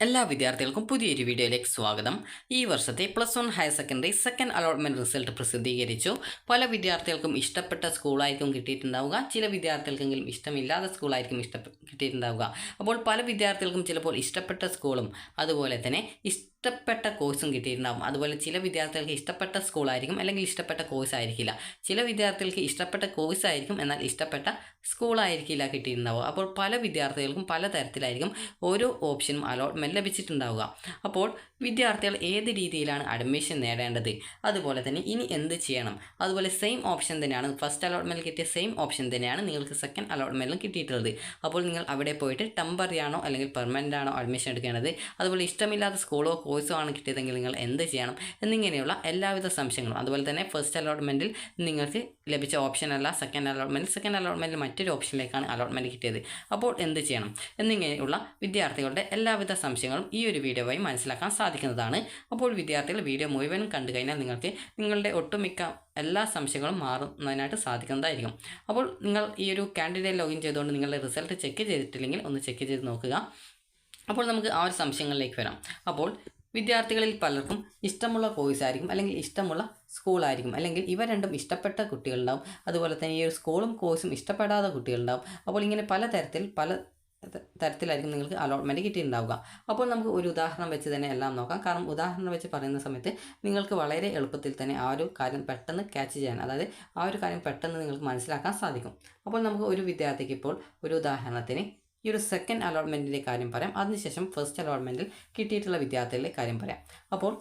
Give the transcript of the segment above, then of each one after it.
എല്ലാ വിദ്യാർത്ഥികൾക്കും പുതിയൊരു വീഡിയോയിലേക്ക് സ്വാഗതം. ഈ വർഷത്തെ +1 higher secondary second allotment result പ്രസിദ്ധീകരിച്ചു. പല വിദ്യാർത്ഥികൾക്കും ഇഷ്ടപ്പെട്ട സ്കൂളായിരിക്കും കിട്ടിയിട്ടുണ്ടാവുക, ചില വിദ്യാർത്ഥികൾക്കെങ്കിലും ഇഷ്ടമില്ലാത്ത സ്കൂളായിരിക്കും കിട്ടിയിട്ടുണ്ടാവുക. അപ്പോൾ പല വിദ്യാർത്ഥികൾക്കും ചിലപ്പോൾ ഇഷ്ടപ്പെട്ട സ്കൂളും അതുപോലെ തന്നെ ഇഷ്ടപ്പെട്ട കോഴ്സും കിട്ടിയിട്ടുണ്ടാകും. അതുപോലെ ചില വിദ്യാർത്ഥികൾക്ക് ഇഷ്ടപ്പെട്ട സ്കൂളായിരിക്കും, അല്ലെങ്കിൽ ഇഷ്ടപ്പെട്ട കോഴ്സ് ആയിരിക്കില്ല. ചില വിദ്യാർത്ഥികൾക്ക് ഇഷ്ടപ്പെട്ട കോഴ്സ് ആയിരിക്കും, എന്നാൽ ഇഷ്ടപ്പെട്ട സ്കൂളായിരിക്കില്ല കിട്ടിയിട്ടുണ്ടാവുക. അപ്പോൾ പല വിദ്യാർത്ഥികൾക്കും പല തരത്തിലായിരിക്കും ഓരോ ഓപ്ഷനും അലോട്ട്മെൻറ്റ് ലഭിച്ചിട്ടുണ്ടാവുക. അപ്പോൾ വിദ്യാർത്ഥികൾ ഏത് രീതിയിലാണ് അഡ്മിഷൻ നേടേണ്ടത്, അതുപോലെ തന്നെ ഇനി എന്ത് ചെയ്യണം, അതുപോലെ സെയിം ഓപ്ഷൻ തന്നെയാണ് ഫസ്റ്റ് അലോട്ട്മെൻറ്റിൽ കിട്ടിയ സെയിം ഓപ്ഷൻ തന്നെയാണ് നിങ്ങൾക്ക് സെക്കൻഡ് അലോട്ട്മെൻറ്റിലും കിട്ടിയിട്ടുള്ളത്. അപ്പോൾ നിങ്ങൾ അവിടെ പോയിട്ട് ടെമ്പററി ആണോ അല്ലെങ്കിൽ പെർമനൻ്റ് ആണോ അഡ്മിഷൻ എടുക്കേണ്ടത്, അതുപോലെ ഇഷ്ടമില്ലാത്ത സ്കൂളോ കോഴ്സോ ആണ് കിട്ടിയതെങ്കിൽ നിങ്ങൾ എന്ത് ചെയ്യണം എന്നിങ്ങനെയുള്ള എല്ലാവിധ സംശയങ്ങളും, അതുപോലെ തന്നെ ഫസ്റ്റ് അലോട്ട്മെൻറ്റിൽ നിങ്ങൾക്ക് ലഭിച്ച ഓപ്ഷൻ അല്ല സെക്കൻഡ് അലോട്ട്മെൻറ്റിൽ മറ്റൊരു ഓപ്ഷനിലേക്കാണ് അലോട്ട്മെൻറ്റ് കിട്ടിയത്, അപ്പോൾ എന്ത് ചെയ്യണം എന്നിങ്ങനെയുള്ള വിദ്യാർത്ഥികളുടെ എല്ലാവിധ സംശയങ്ങളും ഈ ഒരു വീഡിയോ വഴി മനസ്സിലാക്കാൻ സാധിക്കുന്നതാണ്. അപ്പോൾ വിദ്യാർത്ഥികൾ വീഡിയോ മുഴുവനും കണ്ടു കഴിഞ്ഞാൽ നിങ്ങൾക്ക് നിങ്ങളുടെ ഒട്ടുമിക്ക എല്ലാ സംശയങ്ങളും മാറുന്നതിനായിട്ട് സാധിക്കുന്നതായിരിക്കും. അപ്പോൾ നിങ്ങൾ ഈ ഒരു കാൻഡിഡേറ്റ് ലോഗിൻ ചെയ്തുകൊണ്ട് നിങ്ങളുടെ റിസൾട്ട് ചെക്ക് ചെയ്തിട്ടില്ലെങ്കിൽ ഒന്ന് ചെക്ക് ചെയ്ത് നോക്കുക. അപ്പോൾ നമുക്ക് ആ ഒരു സംശയങ്ങളിലേക്ക് വരാം. അപ്പോൾ വിദ്യാർത്ഥികളിൽ പലർക്കും ഇഷ്ടമുള്ള കോഴ്സായിരിക്കും, അല്ലെങ്കിൽ ഇഷ്ടമുള്ള സ്കൂളായിരിക്കും, അല്ലെങ്കിൽ ഇവ രണ്ടും ഇഷ്ടപ്പെട്ട കുട്ടികളുണ്ടാവും, അതുപോലെ തന്നെ ഈ ഒരു സ്കൂളും കോഴ്സും ഇഷ്ടപ്പെടാത്ത കുട്ടികളുണ്ടാവും. അപ്പോൾ ഇങ്ങനെ പല തരത്തിലായിരിക്കും നിങ്ങൾക്ക് അലോട്ട്മെൻറ്റ് കിട്ടിയിട്ടുണ്ടാവുക. അപ്പോൾ നമുക്ക് ഒരു ഉദാഹരണം വെച്ച് തന്നെ എല്ലാം നോക്കാം. കാരണം ഉദാഹരണം വെച്ച് പറയുന്ന സമയത്ത് നിങ്ങൾക്ക് വളരെ എളുപ്പത്തിൽ തന്നെ ആ ഒരു കാര്യം പെട്ടെന്ന് ക്യാച്ച് ചെയ്യാൻ, അതായത് ആ ഒരു കാര്യം പെട്ടെന്ന് നിങ്ങൾക്ക് മനസ്സിലാക്കാൻ സാധിക്കും. അപ്പോൾ നമുക്ക് ഒരു വിദ്യാർത്ഥിക്ക് ഇപ്പോൾ ഒരു ഉദാഹരണത്തിന് ഈ ഒരു സെക്കൻഡ് അലോട്ട്മെൻറ്റിൻ്റെ കാര്യം പറയാം, അതിനുശേഷം ഫസ്റ്റ് അലോട്ട്മെൻറ്റിൽ കിട്ടിയിട്ടുള്ള വിദ്യാർത്ഥികളുടെ കാര്യം പറയാം. അപ്പോൾ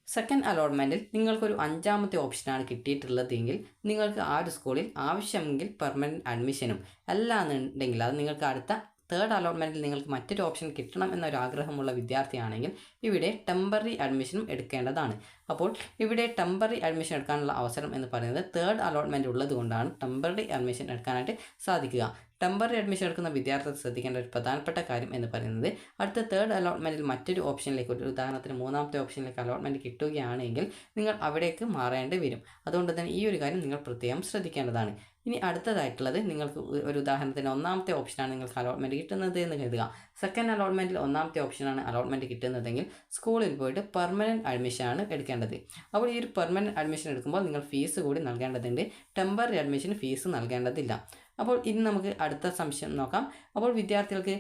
സെക്കൻഡ് അലോട്ട്മെൻറ്റിൽ നിങ്ങൾക്കൊരു 5ാമത്തെ ഓപ്ഷനാണ് കിട്ടിയിട്ടുള്ളതെങ്കിൽ നിങ്ങൾക്ക് ആ ഒരു സ്കൂളിൽ ആവശ്യമെങ്കിൽ പെർമനൻറ്റ് അഡ്മിഷനും, അല്ലാന്നുണ്ടെങ്കിൽ അത് നിങ്ങൾക്ക് അടുത്ത തേർഡ് അലോട്ട്മെൻറ്റിൽ നിങ്ങൾക്ക് മറ്റൊരു ഓപ്ഷൻ കിട്ടണം എന്നൊരു ആഗ്രഹമുള്ള വിദ്യാർത്ഥിയാണെങ്കിൽ ഇവിടെ ടെമ്പററി അഡ്മിഷനും എടുക്കേണ്ടതാണ്. അപ്പോൾ ഇവിടെ ടെമ്പററി അഡ്മിഷൻ എടുക്കാനുള്ള അവസരം എന്ന് പറയുന്നത് തേർഡ് അലോട്ട്മെൻറ്റ് ഉള്ളത് കൊണ്ടാണ് ടെമ്പററി അഡ്മിഷൻ എടുക്കാനായിട്ട് സാധിക്കുക. ടെമ്പററി അഡ്മിഷൻ എടുക്കുന്ന വിദ്യാർത്ഥികൾ ശ്രദ്ധിക്കേണ്ട ഒരു പ്രധാനപ്പെട്ട കാര്യം എന്ന് പറയുന്നത്, അടുത്ത തേർഡ് അലോട്ട്മെൻറ്റിൽ മറ്റൊരു ഓപ്ഷനിലേക്ക്, ഒരു ഉദാഹരണത്തിന് 3ാമത്തെ ഓപ്ഷനിലേക്ക് അലോട്ട്മെൻറ്റ് കിട്ടുകയാണെങ്കിൽ നിങ്ങൾ അവിടേക്ക് മാറേണ്ടി വരും. അതുകൊണ്ട് തന്നെ ഈ ഒരു കാര്യം നിങ്ങൾ പ്രത്യേകം ശ്രദ്ധിക്കേണ്ടതാണ്. ഇനി അടുത്തതായിട്ടുള്ളത്, നിങ്ങൾക്ക് ഒരു ഉദാഹരണത്തിന് 1ാമത്തെ ഓപ്ഷനാണ് നിങ്ങൾക്ക് അലോട്ട്മെൻറ്റ് കിട്ടുന്നത് എന്ന് കരുതുക. സെക്കൻഡ് അലോട്ട്മെൻറ്റിൽ 1ാമത്തെ ഓപ്ഷനാണ് അലോട്ട്മെൻറ്റ് കിട്ടുന്നതെങ്കിൽ സ്കൂളിൽ പോയിട്ട് പെർമനൻറ്റ് അഡ്മിഷനാണ് എടുക്കേണ്ടത്. അപ്പോൾ ഈ ഒരു പെർമനൻറ്റ് അഡ്മിഷൻ എടുക്കുമ്പോൾ നിങ്ങൾ ഫീസ് കൂടി നൽകേണ്ടതുണ്ട്, ടെമ്പററി അഡ്മിഷന് ഫീസ് നൽകേണ്ടതില്ല. അപ്പോൾ ഇനി നമുക്ക് അടുത്ത സംശയം നോക്കാം. അപ്പോൾ വിദ്യാർത്ഥികൾക്ക്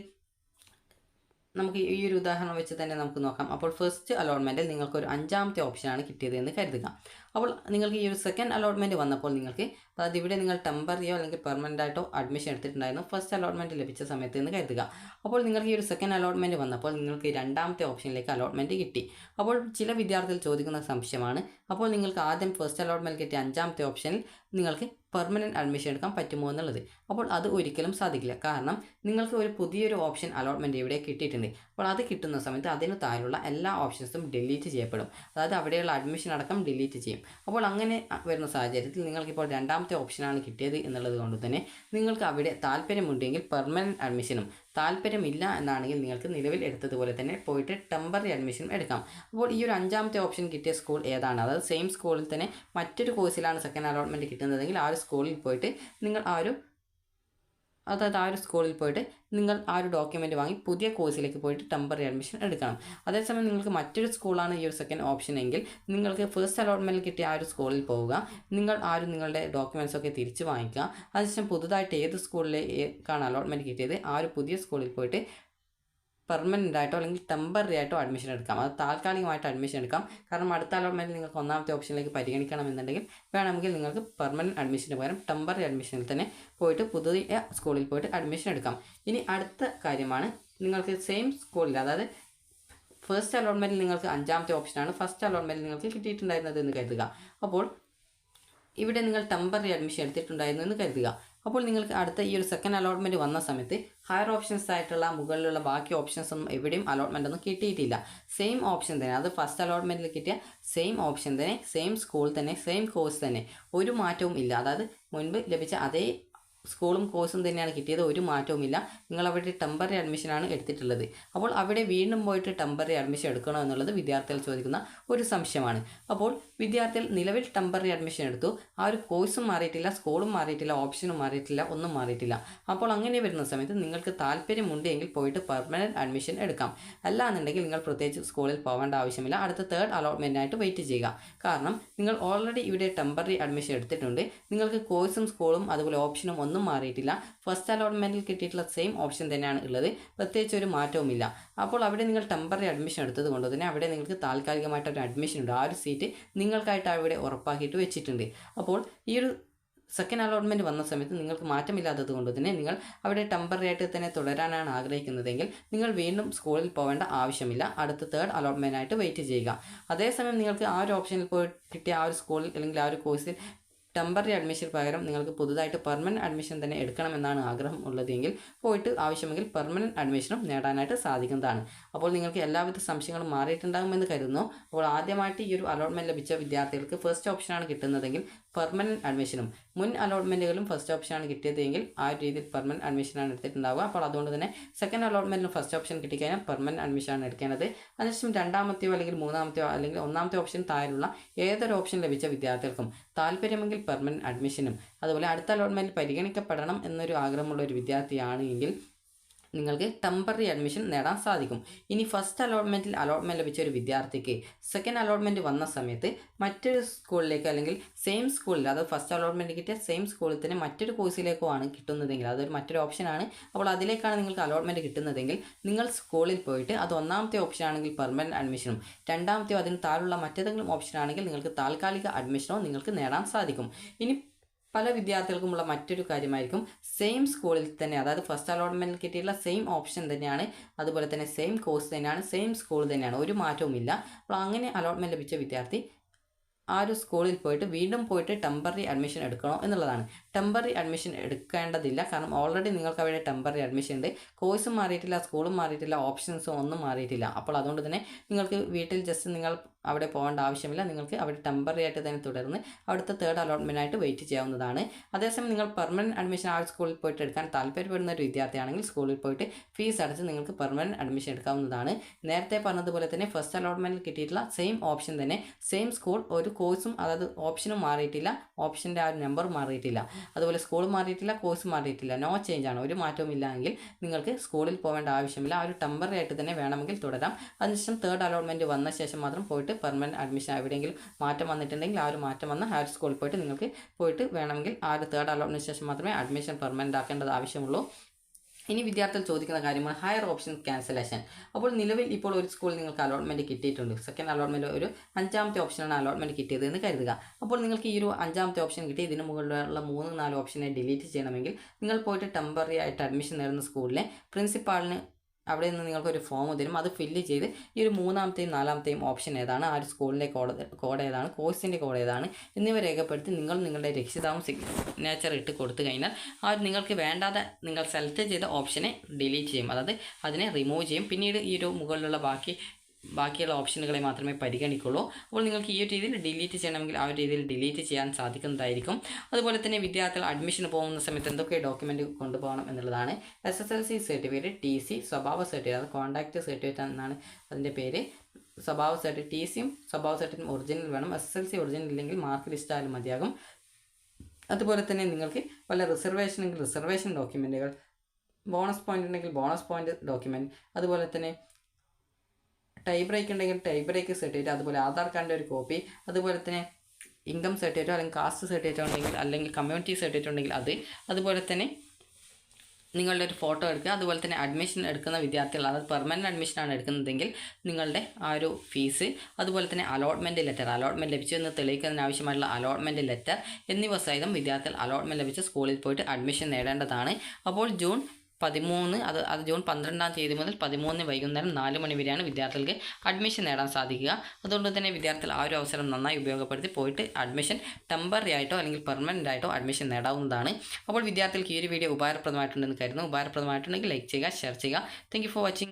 നമുക്ക് ഈ ഒരു ഉദാഹരണം വെച്ച് തന്നെ നമുക്ക് നോക്കാം. അപ്പോൾ ഫസ്റ്റ് അലോട്ട്മെൻറ്റിൽ നിങ്ങൾക്കൊരു 5ാമത്തെ ഓപ്ഷനാണ് കിട്ടിയത് എന്ന് കരുതുക. അപ്പോൾ നിങ്ങൾക്ക് ഈ ഒരു സെക്കൻഡ് അലോട്ട്മെൻറ്റ് വന്നപ്പോൾ നിങ്ങൾക്ക്, അതായത് ഇവിടെ നിങ്ങൾ ടെമ്പററിയോ അല്ലെങ്കിൽ പെർമനൻ്റ് ആയിട്ടോ അഡ്മിഷൻ എടുത്തിട്ടുണ്ടായിരുന്നു ഫസ്റ്റ് അലോട്ട്മെൻറ്റ് ലഭിച്ച സമയത്ത് എന്ന് കരുതുക. അപ്പോൾ നിങ്ങൾക്ക് ഈ ഒരു സെക്കൻഡ് അലോട്ട്മെൻറ്റ് വന്നപ്പോൾ നിങ്ങൾക്ക് 2ാമത്തെ ഓപ്ഷനിലേക്ക് അലോട്ട്മെൻറ്റ് കിട്ടി. അപ്പോൾ ചില വിദ്യാർത്ഥികൾ ചോദിക്കുന്ന സംശയമാണ്, അപ്പോൾ നിങ്ങൾക്ക് ആദ്യം ഫസ്റ്റ് അലോട്ട്മെൻറ്റ് കിട്ടിയ 5ാമത്തെ ഓപ്ഷനിൽ നിങ്ങൾക്ക് പെർമനൻറ്റ് അഡ്മിഷൻ എടുക്കാൻ പറ്റുമോ എന്നുള്ളത്. അപ്പോൾ അത് ഒരിക്കലും സാധിക്കില്ല. കാരണം നിങ്ങൾക്ക് ഒരു പുതിയൊരു ഓപ്ഷൻ അലോട്ട്മെൻറ്റ് ഇവിടെ കിട്ടിയിട്ടുണ്ട്. അപ്പോൾ അത് കിട്ടുന്ന സമയത്ത് അതിന് താഴെയുള്ള എല്ലാ ഓപ്ഷൻസും ഡിലീറ്റ് ചെയ്യപ്പെടും, അതായത് അവിടെയുള്ള അഡ്മിഷൻ അടക്കം ഡിലീറ്റ് ചെയ്യും. അപ്പോൾ അങ്ങനെ വരുന്ന സാഹചര്യത്തിൽ നിങ്ങൾക്കിപ്പോൾ 2ാമത്തെ ഓപ്ഷനാണ് കിട്ടിയത് എന്നുള്ളത് കൊണ്ട് തന്നെ നിങ്ങൾക്ക് അവിടെ താല്പര്യമുണ്ടെങ്കിൽ പെർമനൻറ്റ് അഡ്മിഷനും, താല്പര്യമില്ല എന്നാണെങ്കിൽ നിങ്ങൾക്ക് നിലവിൽ എടുത്തതുപോലെ തന്നെ പോയിട്ട് ടെമ്പററി അഡ്മിഷനും എടുക്കാം. അപ്പോൾ ഈ ഒരു 5ാമത്തെ ഓപ്ഷൻ കിട്ടിയ സ്കൂൾ ഏതാണ്, അതായത് സെയിം സ്കൂളിൽ തന്നെ മറ്റൊരു കോഴ്സിലാണ് സെക്കൻഡ് അലോട്ട്മെൻറ്റ് കിട്ടുന്നതെങ്കിൽ ആ ഒരു സ്കൂളിൽ പോയിട്ട് നിങ്ങൾ ആ ഒരു സ്കൂളിൽ പോയിട്ട് നിങ്ങൾ ആ ഒരു ഡോക്യുമെൻറ്റ് വാങ്ങി പുതിയ കോഴ്സിലേക്ക് പോയിട്ട് ടെമ്പററി അഡ്മിഷൻ എടുക്കണം. അതേസമയം നിങ്ങൾക്ക് മറ്റൊരു സ്കൂളാണ് ഈ ഒരു സെക്കൻഡ് ഓപ്ഷൻ എങ്കിൽ നിങ്ങൾക്ക് ഫസ്റ്റ് അലോട്ട്മെൻറ്റിൽ കിട്ടിയ ആ ഒരു സ്കൂളിൽ പോവുക, നിങ്ങൾ നിങ്ങളുടെ ഡോക്യുമെൻറ്റ്സൊക്കെ തിരിച്ച് വാങ്ങിക്കുക. അതിനുശേഷം പുതുതായിട്ട് ഏത് സ്കൂളിലേക്കാണ് അലോട്ട്മെൻറ്റ് കിട്ടിയത് ആ ഒരു പുതിയ സ്കൂളിൽ പോയിട്ട് പെർമനൻ്റ് ആയിട്ടോ അല്ലെങ്കിൽ ടെമ്പററി ആയിട്ടോ അഡ്മിഷൻ എടുക്കാം. അത് താൽക്കാലികമായിട്ട് അഡ്മിഷൻ എടുക്കാം. കാരണം അടുത്ത അലോട്ട്മെൻറ്റിൽ നിങ്ങൾക്ക് 1ാമത്തെ ഓപ്ഷനിലേക്ക് പരിഗണിക്കണമെന്നുണ്ടെങ്കിൽ വേണമെങ്കിൽ നിങ്ങൾക്ക് പെർമനൻറ്റ് അഡ്മിഷന് പകരം ടെമ്പററി അഡ്മിഷനിൽ തന്നെ പോയിട്ട് പുതിയ സ്കൂളിൽ പോയിട്ട് അഡ്മിഷൻ എടുക്കാം. ഇനി അടുത്ത കാര്യമാണ്, നിങ്ങൾക്ക് സെയിം സ്കൂളിൽ, അതായത് ഫസ്റ്റ് അലോട്ട്മെൻറ്റിൽ നിങ്ങൾക്ക് 5ാമത്തെ ഓപ്ഷനാണ് ഫസ്റ്റ് അലോട്ട്മെൻറ്റിൽ നിങ്ങൾക്ക് കിട്ടിയിട്ടുണ്ടായിരുന്നത് എന്ന് കരുതുക. അപ്പോൾ ഇവിടെ നിങ്ങൾ ടെമ്പററി അഡ്മിഷൻ എടുത്തിട്ടുണ്ടായിരുന്നു എന്ന് കരുതുക. അപ്പോൾ നിങ്ങൾക്ക് അടുത്ത ഈ ഒരു സെക്കൻഡ് അലോട്ട്മെൻറ്റ് വന്ന സമയത്ത് ഹയർ ഓപ്ഷൻസ് ആയിട്ടുള്ള മുകളിലുള്ള ബാക്കി ഓപ്ഷൻസ് ഒന്നും എവിടെയും അലോട്ട്മെൻ്റ് ഒന്നും കിട്ടിയിട്ടില്ല. സെയിം ഓപ്ഷൻ തന്നെ, അത് ഫസ്റ്റ് അലോട്ട്മെൻറ്റിൽ കിട്ടിയ സെയിം ഓപ്ഷൻ തന്നെ, സെയിം സ്കൂൾ തന്നെ, സെയിം കോഴ്സ് തന്നെ, ഒരു മാറ്റവും ഇല്ല. അതായത് മുൻപ് ലഭിച്ച അതേ സ്കൂളും കോഴ്സും തന്നെയാണ് കിട്ടിയത്, ഒരു മാറ്റവുമില്ല. നിങ്ങൾ അവിടെ ടെമ്പററി അഡ്മിഷനാണ് എടുത്തിട്ടുള്ളത്. അപ്പോൾ അവിടെ വീണ്ടും പോയിട്ട് ടെമ്പററി അഡ്മിഷൻ എടുക്കണോ എന്നുള്ളത് വിദ്യാർത്ഥികൾ ചോദിക്കുന്ന ഒരു സംശയമാണ്. അപ്പോൾ വിദ്യാർത്ഥികൾ നിലവിൽ ടെമ്പററി അഡ്മിഷൻ എടുത്തു, ആ ഒരു കോഴ്സും മാറിയിട്ടില്ല, സ്കൂളും മാറിയിട്ടില്ല, ഓപ്ഷനും മാറിയിട്ടില്ല, ഒന്നും മാറിയിട്ടില്ല. അപ്പോൾ അങ്ങനെ വരുന്ന സമയത്ത് നിങ്ങൾക്ക് താല്പര്യമുണ്ട് എങ്കിൽ പോയിട്ട് പെർമനൻറ്റ് അഡ്മിഷൻ എടുക്കാം. അല്ല എന്നുണ്ടെങ്കിൽ നിങ്ങൾ പ്രത്യേകിച്ച് സ്കൂളിൽ പോകേണ്ട ആവശ്യമില്ല, അടുത്ത തേർഡ് അലോട്ട്മെൻറ്റിനായിട്ട് വെയിറ്റ് ചെയ്യുക. കാരണം നിങ്ങൾ ഓൾറെഡി ഇവിടെ ടെമ്പററി അഡ്മിഷൻ എടുത്തിട്ടുണ്ട്, നിങ്ങൾക്ക് കോഴ്സും സ്കൂളും അതുപോലെ ഓപ്ഷനും ഒന്നും മാറിയിട്ടില്ല. ഫസ്റ്റ് അലോട്ട്മെൻറ്റിൽ കിട്ടിയിട്ടുള്ള സെയിം ഓപ്ഷൻ തന്നെയാണ് ഉള്ളത്, പ്രത്യേകിച്ച് ഒരു മാറ്റവുമില്ല. അപ്പോൾ അവിടെ നിങ്ങൾ ടെമ്പററി അഡ്മിഷൻ എടുത്തത് കൊണ്ട് തന്നെ അവിടെ നിങ്ങൾക്ക് താൽക്കാലികമായിട്ടൊരു അഡ്മിഷൻ ഉണ്ട്, ആ ഒരു സീറ്റ് നിങ്ങൾക്കായിട്ട് അവിടെ ഉറപ്പാക്കിയിട്ട് വെച്ചിട്ടുണ്ട്. അപ്പോൾ ഈ ഒരു സെക്കൻഡ് അലോട്ട്മെൻറ്റ് വന്ന സമയത്ത് നിങ്ങൾക്ക് മാറ്റമില്ലാത്തത് കൊണ്ട് തന്നെ നിങ്ങൾ അവിടെ ടെമ്പററി ആയിട്ട് തന്നെ തുടരാനാണ് ആഗ്രഹിക്കുന്നതെങ്കിൽ നിങ്ങൾ വീണ്ടും സ്കൂളിൽ പോകേണ്ട ആവശ്യമില്ല, അടുത്ത തേർഡ് അലോട്ട്മെൻറ്റിനായിട്ട് വെയിറ്റ് ചെയ്യുക. അതേസമയം നിങ്ങൾക്ക് ആ ഒരു ഓപ്ഷനിൽ പോയി കിട്ടിയ ആ ഒരു സ്കൂളിൽ അല്ലെങ്കിൽ ആ ഒരു കോഴ്സിൽ ടെമ്പററി അഡ്മിഷൻ പകരം നിങ്ങൾക്ക് പുതുതായിട്ട് പെർമനൻറ്റ് അഡ്മിഷൻ തന്നെ എടുക്കണമെന്നാണ് ആഗ്രഹം ഉള്ളതെങ്കിൽ പോയിട്ട് ആവശ്യമെങ്കിൽ പെർമനൻറ്റ് അഡ്മിഷനും നേടാനായിട്ട് സാധിക്കുന്നതാണ്. അപ്പോൾ നിങ്ങൾക്ക് എല്ലാവിധ സംശയങ്ങളും മാറിയിട്ടുണ്ടാകുമെന്ന് കരുതുന്നു. അപ്പോൾ ആദ്യമായിട്ട് ഈ ഒരു അലോട്ട്മെൻറ്റ് ലഭിച്ച വിദ്യാർത്ഥികൾക്ക് ഫസ്റ്റ് ഓപ്ഷനാണ് കിട്ടുന്നതെങ്കിൽ പെർമനൻറ്റ് അഡ്മിഷനും, മുൻ അലോട്ട്മെൻറ്റുകളും ഫസ്റ്റ് ഓപ്ഷനാണ് കിട്ടിയതെങ്കിൽ ആ ഒരു രീതിയിൽ പെർമനൻറ്റ് അഡ്മിഷനാണ് എടുത്തിട്ടുണ്ടാവുക. അപ്പോൾ അതുകൊണ്ട് തന്നെ സെക്കൻഡ് അലോട്ട്മെൻറ്റിലും ഫസ്റ്റ് ഓപ്ഷൻ കിട്ടിക്കഴിഞ്ഞാൽ പെർമനൻറ്റ് അഡ്മിഷനാണ് എടുക്കേണ്ടത്. അതിനുശേഷം രണ്ടാമത്തെയോ അല്ലെങ്കിൽ മൂന്നാമത്തെയോ അല്ലെങ്കിൽ ഒന്നാമത്തെ ഓപ്ഷൻ താഴെയുള്ള ഏതൊരു ഓപ്ഷൻ ലഭിച്ച വിദ്യാർത്ഥികൾക്കും താല്പര്യമെങ്കിൽ പെർമനൻറ്റ് അഡ്മിഷനും അതുപോലെ അടുത്ത അലോട്ട്മെൻറ്റ് പരിഗണിക്കപ്പെടണം എന്നൊരു ആഗ്രഹമുള്ള ഒരു വിദ്യാർത്ഥിയാണ് എങ്കിൽ നിങ്ങൾക്ക് ടെമ്പററി അഡ്മിഷൻ നേടാൻ സാധിക്കും. ഇനി ഫസ്റ്റ് അലോട്ട്മെൻറ്റ് ലഭിച്ച ഒരു വിദ്യാർത്ഥിക്ക് സെക്കൻഡ് അലോട്ട്മെൻറ്റ് വന്ന സമയത്ത് മറ്റൊരു സ്കൂളിലേക്ക് അല്ലെങ്കിൽ സെയിം സ്കൂളിൽ, അതായത് ഫസ്റ്റ് അലോട്ട്മെൻറ്റ് കിട്ടിയ സെയിം സ്കൂളിൽ തന്നെ മറ്റൊരു കോഴ്സിലേക്കോ ആണ് കിട്ടുന്നതെങ്കിൽ, അതൊരു മറ്റൊരു ഓപ്ഷനാണ്. അപ്പോൾ അതിലേക്കാണ് നിങ്ങൾക്ക് അലോട്ട്മെൻറ്റ് കിട്ടുന്നതെങ്കിൽ നിങ്ങൾ സ്കൂളിൽ പോയിട്ട് അത് ഒന്നാമത്തെ ഓപ്ഷൻ ആണെങ്കിൽ പെർമനൻറ്റ് അഡ്മിഷനും, രണ്ടാമത്തെയോ അതിന് താഴെയുള്ള മറ്റേതെങ്കിലും ഓപ്ഷൻ ആണെങ്കിൽ നിങ്ങൾക്ക് താൽക്കാലിക അഡ്മിഷനോ നിങ്ങൾക്ക് നേടാൻ സാധിക്കും. ഇനി പല വിദ്യാർത്ഥികൾക്കുമുള്ള മറ്റൊരു കാര്യമായിരിക്കും സെയിം സ്കൂളിൽ തന്നെ, അതായത് ഫസ്റ്റ് അലോട്ട്മെൻറ്റിൽ കിട്ടിയിട്ടുള്ള സെയിം ഓപ്ഷൻ തന്നെയാണ്, അതുപോലെ തന്നെ സെയിം കോഴ്സ് തന്നെയാണ്, സെയിം സ്കൂൾ തന്നെയാണ്, ഒരു മാറ്റവുമില്ല. അപ്പോൾ അങ്ങനെ അലോട്ട്മെൻറ്റ് ലഭിച്ച വിദ്യാർത്ഥി ആ ഒരു സ്കൂളിൽ പോയിട്ട് വീണ്ടും പോയിട്ട് ടെമ്പററി അഡ്മിഷൻ എടുക്കണോ എന്നുള്ളതാണ്. ടെമ്പററി അഡ്മിഷൻ എടുക്കേണ്ടതില്ല, കാരണം ഓൾറെഡി നിങ്ങൾക്ക് അവിടെ ടെമ്പററി അഡ്മിഷൻ ഉണ്ട്, കോഴ്സും മാറിയിട്ടില്ല, സ്കൂളും മാറിയിട്ടില്ല, ഓപ്ഷൻസും ഒന്നും മാറിയിട്ടില്ല. അപ്പോൾ അതുകൊണ്ട് തന്നെ നിങ്ങൾക്ക് വീട്ടിൽ ജസ്റ്റ് നിങ്ങൾ അവിടെ പോകേണ്ട ആവശ്യമില്ല, നിങ്ങൾക്ക് അവിടെ ടെമ്പററി ആയിട്ട് തന്നെ തുടർന്ന് അവിടുത്തെ തേർഡ് അലോട്ട്മെൻറ്റിനായിട്ട് വെയിറ്റ് ചെയ്യാവുന്നതാണ്. അതേസമയം നിങ്ങൾ പെർമനൻറ്റ് അഡ്മിഷൻ ആ സ്കൂളിൽ പോയിട്ട് എടുക്കാൻ താല്പര്യപ്പെടുന്ന ഒരു വിദ്യാർത്ഥിയാണെങ്കിൽ സ്കൂളിൽ പോയിട്ട് ഫീസ് അടച്ച് നിങ്ങൾക്ക് പെർമനൻറ്റ് അഡ്മിഷൻ എടുക്കാവുന്നതാണ്. നേരത്തെ പറഞ്ഞതുപോലെ തന്നെ ഫസ്റ്റ് അലോട്ട്മെൻറ്റിൽ കിട്ടിയിട്ടുള്ള സെയിം ഓപ്ഷൻ തന്നെ, സെയിം സ്കൂൾ, ഒരു കോഴ്സും അതായത് ഓപ്ഷനും മാറിയിട്ടില്ല, ഓപ്ഷൻ്റെ ആ ഒരു നമ്പർ മാറിയിട്ടില്ല, അതുപോലെ സ്കൂൾ മാറിയിട്ടില്ല, കോഴ്സ് മാറിയിട്ടില്ല, നോ ചേഞ്ച് ആണ്, ഒരു മാറ്റവും ഇല്ല എങ്കിൽ നിങ്ങൾക്ക് സ്കൂളിൽ പോകേണ്ട ആവശ്യമില്ല, ആ ഒരു ടെമ്പററി ആയിട്ട് തന്നെ വേണമെങ്കിൽ തുടരാം. അതിനുശേഷം തേർഡ് അലോട്ട്മെൻറ്റ് വന്ന ശേഷം മാത്രം പോയിട്ട് പെർമനൻറ്റ് അഡ്മിഷൻ എവിടെയെങ്കിലും മാറ്റം വന്നിട്ടുണ്ടെങ്കിൽ ആ ഒരു മാറ്റം വന്ന ആ ഒരു സ്കൂളിൽ പോയിട്ട് നിങ്ങൾക്ക് പോയിട്ട് വേണമെങ്കിൽ ആ ഒരു തേർഡ് അലോട്ട്മെൻറ്റിന് ശേഷം മാത്രമേ അഡ്മിഷൻ പെർമനൻറ്റ് ആക്കേണ്ടത് ആവശ്യമുള്ളൂ. ഇനി വിദ്യാർത്ഥികൾ ചോദിക്കുന്ന കാര്യമാണ് ഹയർ ഓപ്ഷൻ ക്യാൻസലേഷൻ. അപ്പോൾ നിലവിൽ ഇപ്പോൾ ഒരു സ്കൂളിൽ നിങ്ങൾക്ക് അലോട്ട്മെൻറ്റ് കിട്ടിയിട്ടുണ്ട്, സെക്കൻഡ് അലോട്ട്മെൻറ്റ് ഒരു 5ാമത്തെ ഓപ്ഷനാണ് അലോട്ട്മെൻറ്റ് കിട്ടിയത് എന്ന് കരുതുക. അപ്പോൾ നിങ്ങൾക്ക് ഈ ഒരു 5ാമത്തെ ഓപ്ഷൻ കിട്ടി, ഇതിന് മുകളിലുള്ള 3-4 ഓപ്ഷനെ ഡിലീറ്റ് ചെയ്യണമെങ്കിൽ നിങ്ങൾ പോയിട്ട് ടെമ്പററി ആയിട്ട് അഡ്മിഷൻ നേടുന്ന സ്കൂളിലെ പ്രിൻസിപ്പാളിന് അവിടെ നിന്ന് നിങ്ങൾക്കൊരു ഫോം തരും, അത് ഫില്ല് ചെയ്ത് ഈ ഒരു 3ാമത്തെയും 4ാമത്തെയും ഓപ്ഷൻ ഏതാണ്, ആ ഒരു സ്കൂളിൻ്റെ കോഡ് ഏതാണ്, കോഴ്സിൻ്റെ കോഡ് ഏതാണ് എന്നിവ രേഖപ്പെടുത്തി നിങ്ങളുടെ രക്ഷിതാവും സിഗ്നേച്ചർ ഇട്ട് കൊടുത്തു കഴിഞ്ഞാൽ ആ നിങ്ങൾക്ക് വേണ്ടാതെ നിങ്ങൾ സെലക്ട് ചെയ്ത ഓപ്ഷനെ ഡിലീറ്റ് ചെയ്യും, അതായത് അതിനെ റിമൂവ് ചെയ്യും. പിന്നീട് ഈ ഒരു മുകളിലുള്ള ബാക്കിയുള്ള ഓപ്ഷനുകളെ മാത്രമേ പരിഗണിക്കുള്ളൂ. അപ്പോൾ നിങ്ങൾക്ക് ഈ ഒരു രീതിയിൽ ഡിലീറ്റ് ചെയ്യണമെങ്കിൽ ആ ഒരു രീതിയിൽ ഡിലീറ്റ് ചെയ്യാൻ സാധിക്കുന്നതായിരിക്കും. അതുപോലെ തന്നെ വിദ്യാർത്ഥികൾ അഡ്മിഷന് പോകുന്ന സമയത്ത് എന്തൊക്കെ ഡോക്യുമെൻറ്റ് കൊണ്ടുപോകണം എന്നുള്ളതാണ്. SSLC സർട്ടിഫിക്കറ്റ്, TC, സ്വഭാവ സർട്ടിഫിക്കറ്റ്, അത് കോൺടാക്റ്റ് സർട്ടിഫിക്കറ്റ് എന്നാണ് അതിൻ്റെ പേര്. സ്വഭാവ സർട്ടിഫിക്കറ്റ്, TCയും സ്വഭാവ സർട്ടിഫിക്കറ്റും ഒറിജിനൽ വേണം. SSLC ഒറിജിനൽ ഇല്ലെങ്കിൽ മാർക്ക് ലിസ്റ്റ് ആയാലും മതിയാകും. അതുപോലെ തന്നെ നിങ്ങൾക്ക് വല്ല റിസർവേഷൻ ഉണ്ടെങ്കിൽ റിസർവേഷൻ ഡോക്യുമെൻറ്റുകൾ, ബോണസ് പോയിൻ്റ് ഉണ്ടെങ്കിൽ ബോണസ് പോയിൻ്റ് ഡോക്യുമെൻറ്റ്, അതുപോലെ തന്നെ ടൈ ബ്രേക്ക് ഉണ്ടെങ്കിൽ ടൈ ബ്രേക്ക് സർട്ടിഫിക്കറ്റ്, അതുപോലെ ആധാർ കാർഡിൻ്റെ ഒരു കോപ്പി, അതുപോലെ തന്നെ ഇൻകം സർട്ടിഫിക്കറ്റോ അല്ലെങ്കിൽ കാസ്റ്റ് സർട്ടിഫിക്കറ്റോ ഉണ്ടെങ്കിൽ അല്ലെങ്കിൽ കമ്മ്യൂണിറ്റി സർട്ടിഫിക്കറ്റ് ഉണ്ടെങ്കിൽ അത്, അതുപോലെ തന്നെ നിങ്ങളുടെ ഒരു ഫോട്ടോ എടുക്കുക. അതുപോലെ തന്നെ അഡ്മിഷൻ എടുക്കുന്ന വിദ്യാർത്ഥികൾ, അതായത് പെർമനൻറ്റ് അഡ്മിഷനാണ് എടുക്കുന്നതെങ്കിൽ നിങ്ങളുടെ ആ ഒരു ഫീസ്, അതുപോലെ തന്നെ അലോട്ട്മെൻറ്റ് ലെറ്റർ, അലോട്ട്മെൻറ്റ് ലഭിച്ചു എന്ന് തെളിയിക്കുന്നതിന് ആവശ്യമായിട്ടുള്ള അലോട്ട്മെൻറ്റ് ലെറ്റർ എന്നിവ സഹിതം വിദ്യാർത്ഥികൾ അലോട്ട്മെൻറ്റ് ലഭിച്ച സ്കൂളിൽ പോയിട്ട് അഡ്മിഷൻ നേടേണ്ടതാണ്. അപ്പോൾ ജൂൺ 13 അത് ജൂൺ 12-ാം തീയതി മുതൽ 13 വൈകുന്നേരം 4 മണി വരെയാണ് വിദ്യാർത്ഥികൾക്ക് അഡ്മിഷൻ നേടാൻ സാധിക്കുക. അതുകൊണ്ട് തന്നെ വിദ്യാർത്ഥികൾ ആ ഒരു അവസരം നന്നായി ഉപയോഗപ്പെടുത്തി പോയിട്ട് അഡ്മിഷൻ ടെമ്പററി ആയിട്ടോ അല്ലെങ്കിൽ പെർമനൻ്റ് ആയിട്ടോ അഡ്മിഷൻ നേടാവുന്നതാണ്. അപ്പോൾ വിദ്യാർത്ഥികൾക്ക് ഈ ഒരു വീഡിയോ ഉപകാരപ്രദമായിട്ടുണ്ടെന്ന് കരുതുന്നു. ഉപകാരപ്രദമായിട്ടുണ്ടെങ്കിൽ ലൈക്ക് ചെയ്യുക, ഷെയർ ചെയ്യുക. Thank you for watching.